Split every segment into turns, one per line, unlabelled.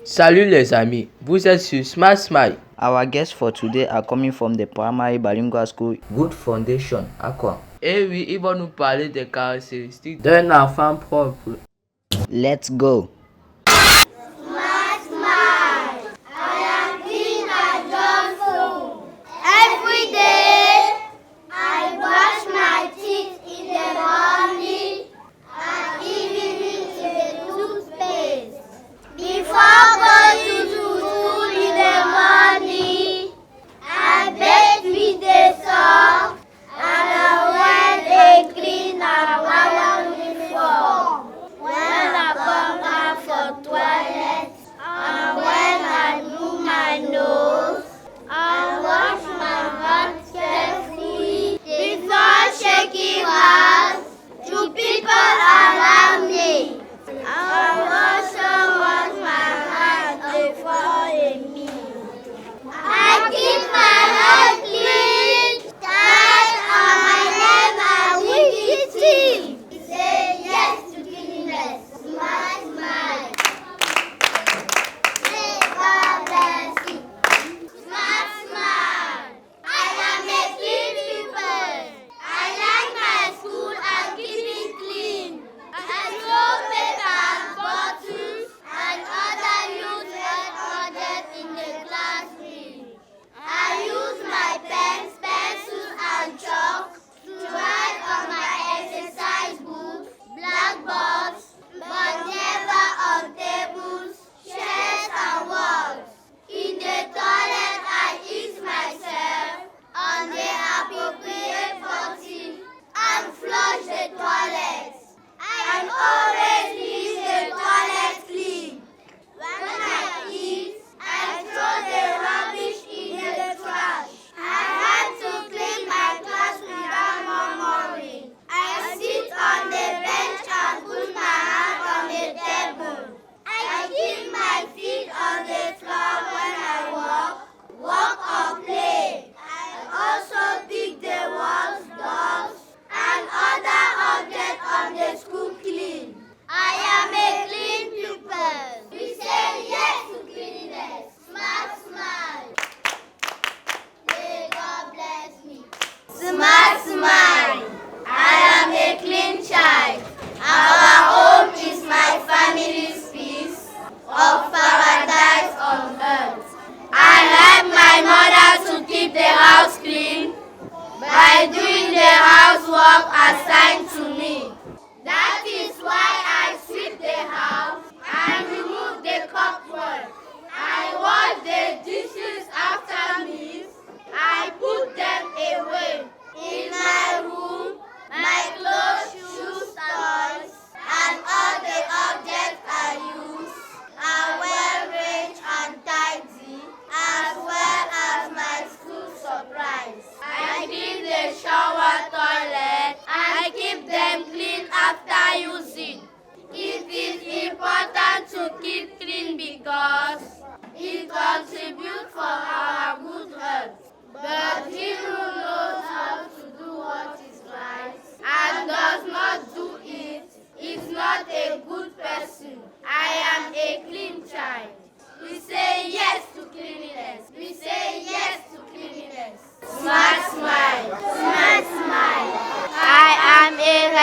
Salut les amis, vous êtes sur Smart Smile.
Our guests for today are coming from the primary bilingual school Good Foundation, Aqua.
Et oui, ils vont nous parler des caractéristiques d'un enfant propre.
Let's go.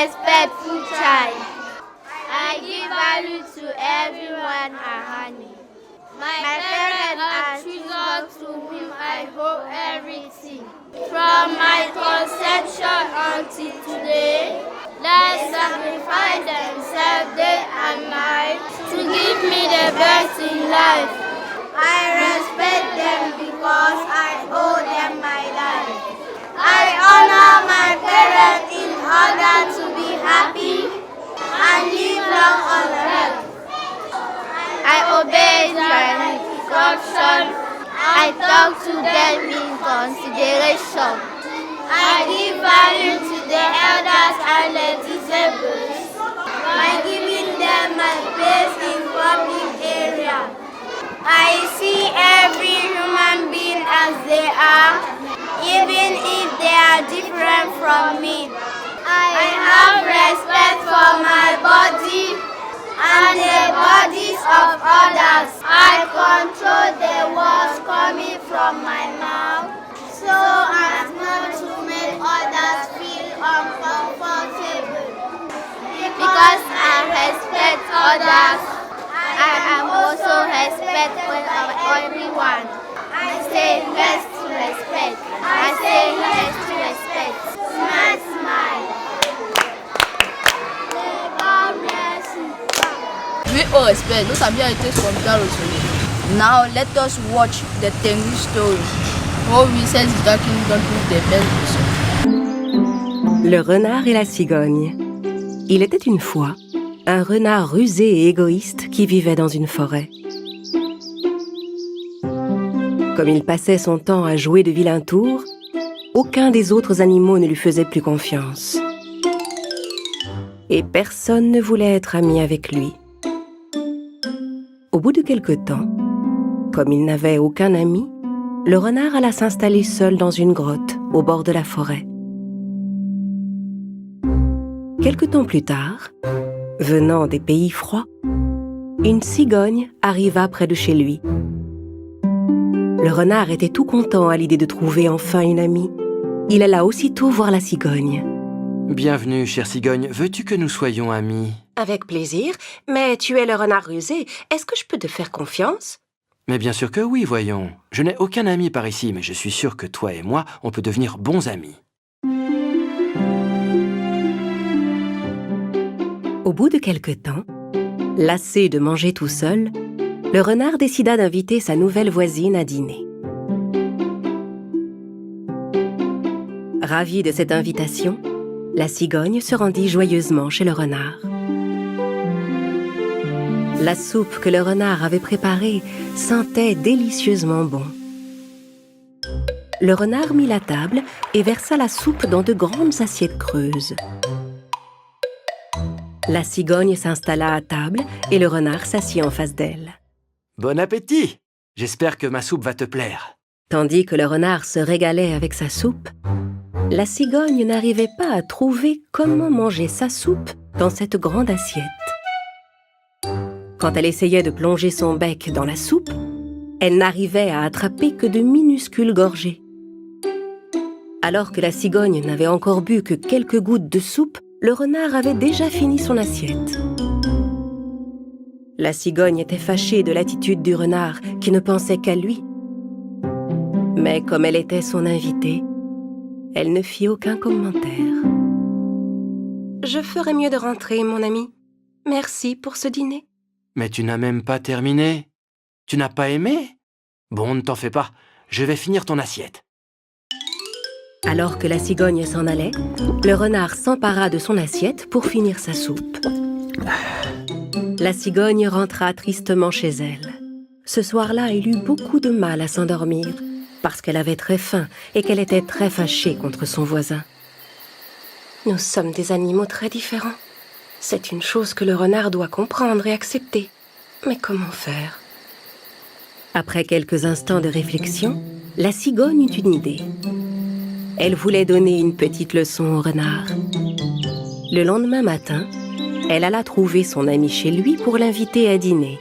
Respectful child. I give value to everyone around me. My parents are children to whom I owe everything. From my conception until today, they sacrifice themselves day and night to give me the best in life. I respect them because I owe them my life. I honor my parents in order to be happy and live long on earth. I obey their instruction. I talk to them in consideration. I give value to the elders and the disabled by giving them my place in public area. I see every human being as they are, even if they are different from me. I have respect for my body and the bodies of others. I control the words coming from my mouth so as not to make others feel uncomfortable. Because I respect others, I am also respectful of everyone. I say yes to respect. I say yes to respect. Smile, smile.
Oui, au respect, nos amis ont été soldats au soleil.
Now let us watch the Tengu story.
Oh oui, c'est Zida qui nous donne toutes des belles leçons.
Le renard et la cigogne. Il était une fois un renard rusé et égoïste qui vivait dans une forêt. Comme il passait son temps à jouer de vilains tours, aucun des autres animaux ne lui faisait plus confiance. Et personne ne voulait être ami avec lui. Au bout de quelque temps, comme il n'avait aucun ami, le renard alla s'installer seul dans une grotte au bord de la forêt. Quelque temps plus tard, venant des pays froids, une cigogne arriva près de chez lui. Le renard était tout content à l'idée de trouver enfin une amie. Il alla aussitôt voir la cigogne.
Bienvenue, chère cigogne. Veux-tu que nous soyons amis?
Avec plaisir, mais tu es le renard rusé. Est-ce que je peux te faire confiance?
Mais bien sûr que oui, voyons. Je n'ai aucun ami par ici, mais je suis sûr que toi et moi, on peut devenir bons amis.
Au bout de quelque temps, lassé de manger tout seul, le renard décida d'inviter sa nouvelle voisine à dîner. Ravie de cette invitation, la cigogne se rendit joyeusement chez le renard. La soupe que le renard avait préparée sentait délicieusement bon. Le renard mit la table et versa la soupe dans de grandes assiettes creuses. La cigogne s'installa à table et le renard s'assit en face d'elle.
Bon appétit! J'espère que ma soupe va te plaire.
Tandis que le renard se régalait avec sa soupe, la cigogne n'arrivait pas à trouver comment manger sa soupe dans cette grande assiette. Quand elle essayait de plonger son bec dans la soupe, elle n'arrivait à attraper que de minuscules gorgées. Alors que la cigogne n'avait encore bu que quelques gouttes de soupe, le renard avait déjà fini son assiette. La cigogne était fâchée de l'attitude du renard qui ne pensait qu'à lui. Mais comme elle était son invitée, elle ne fit aucun commentaire. « Je ferais mieux de rentrer, mon ami. Merci pour ce dîner. »
Mais tu n'as même pas terminé. Tu n'as pas aimé? Bon, ne t'en fais pas. Je vais finir ton assiette.
Alors que la cigogne s'en allait, le renard s'empara de son assiette pour finir sa soupe. La cigogne rentra tristement chez elle. Ce soir-là, elle eut beaucoup de mal à s'endormir, parce qu'elle avait très faim et qu'elle était très fâchée contre son voisin. Nous sommes des animaux très différents. C'est une chose que le renard doit comprendre et accepter. Mais comment faire? Après quelques instants de réflexion, la cigogne eut une idée. Elle voulait donner une petite leçon au renard. Le lendemain matin, elle alla trouver son ami chez lui pour l'inviter à dîner.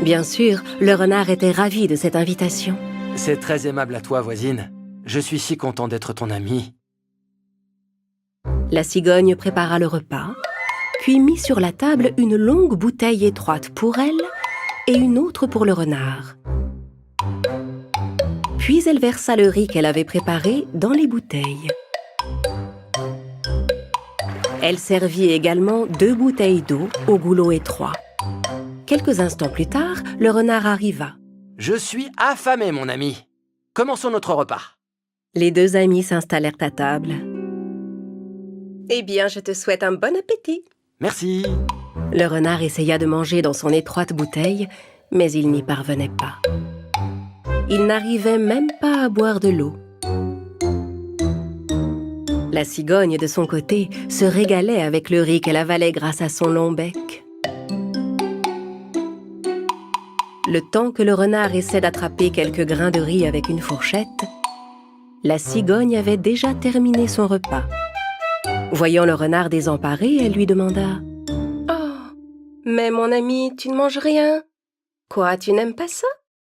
Bien sûr, le renard était ravi de cette invitation.
C'est très aimable à toi, voisine. Je suis si content d'être ton ami.
La cigogne prépara le repas, puis mit sur la table une longue bouteille étroite pour elle et une autre pour le renard. Puis elle versa le riz qu'elle avait préparé dans les bouteilles. Elle servit également 2 bouteilles d'eau au goulot étroit. Quelques instants plus tard, le renard arriva.
Je suis affamé, mon ami. Commençons notre repas.
Les 2 amis s'installèrent à table. Eh bien, je te souhaite un bon appétit.
Merci.
Le renard essaya de manger dans son étroite bouteille, mais il n'y parvenait pas. Il n'arrivait même pas à boire de l'eau. La cigogne, de son côté, se régalait avec le riz qu'elle avalait grâce à son long bec. Le temps que le renard essaie d'attraper quelques grains de riz avec une fourchette, la cigogne avait déjà terminé son repas. Voyant le renard désemparé, elle lui demanda « Mais mon ami, tu ne manges rien. Quoi, tu n'aimes pas ça?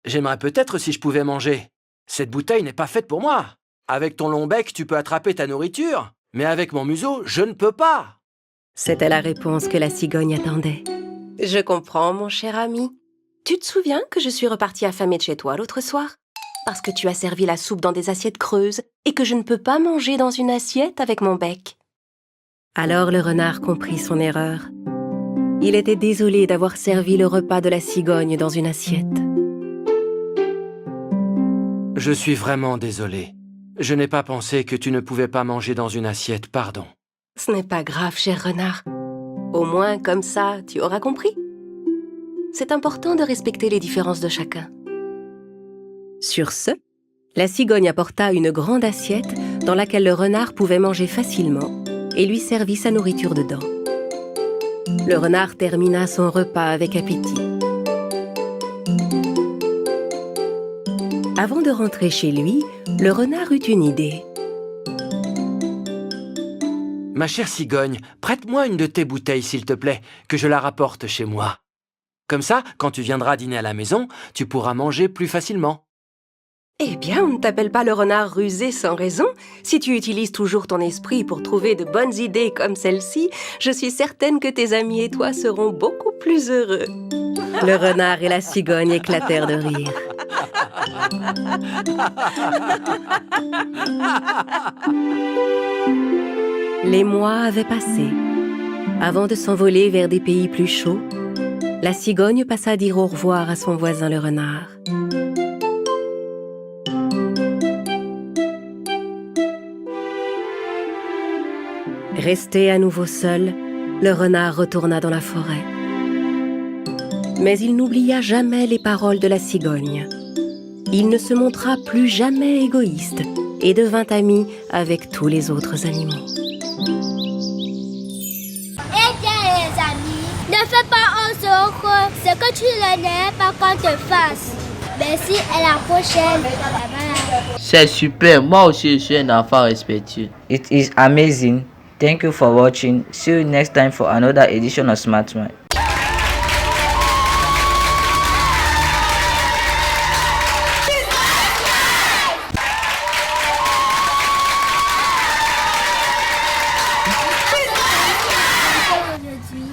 J'aimerais peut-être si je pouvais manger. Cette bouteille n'est pas faite pour moi. Avec ton long bec, tu peux attraper ta nourriture. Mais avec mon museau, je ne peux pas.
C'était la réponse que la cigogne attendait. Je comprends, mon cher ami. Tu te souviens que je suis repartie affamée de chez toi l'autre soir? Parce que tu as servi la soupe dans des assiettes creuses et que je ne peux pas manger dans une assiette avec mon bec. Alors le renard comprit son erreur. Il était désolé d'avoir servi le repas de la cigogne dans une assiette.
Je suis vraiment désolé. Je n'ai pas pensé que tu ne pouvais pas manger dans une assiette, pardon.
Ce n'est pas grave, cher renard. Au moins, comme ça, tu auras compris. C'est important de respecter les différences de chacun. Sur ce, la cigogne apporta une grande assiette dans laquelle le renard pouvait manger facilement et lui servit sa nourriture dedans. Le renard termina son repas avec appétit. Avant de rentrer chez lui, le renard eut une idée.
Ma chère cigogne, prête-moi une de tes bouteilles, s'il te plaît, que je la rapporte chez moi. Comme ça, quand tu viendras dîner à la maison, tu pourras manger plus facilement.
Eh bien, on ne t'appelle pas le renard rusé sans raison. Si tu utilises toujours ton esprit pour trouver de bonnes idées comme celle-ci, je suis certaine que tes amis et toi seront beaucoup plus heureux. Le renard et la cigogne éclatèrent de rire. Les mois avaient passé. Avant de s'envoler vers des pays plus chauds, la cigogne passa dire au revoir à son voisin le renard. Resté à nouveau seul, le renard retourna dans la forêt. Mais il n'oublia jamais les paroles de la cigogne. Il ne se montra plus jamais égoïste et devint ami avec tous les autres animaux.
Eh bien, les amis, ne fais pas aux autres ce que tu ne n'aimes pas qu'on te fasse. Merci, à la prochaine. Bye.
C'est super, moi aussi je suis un enfant respectueux.
It is amazing. Thank you for watching. See you next time for another edition of Smart Mind.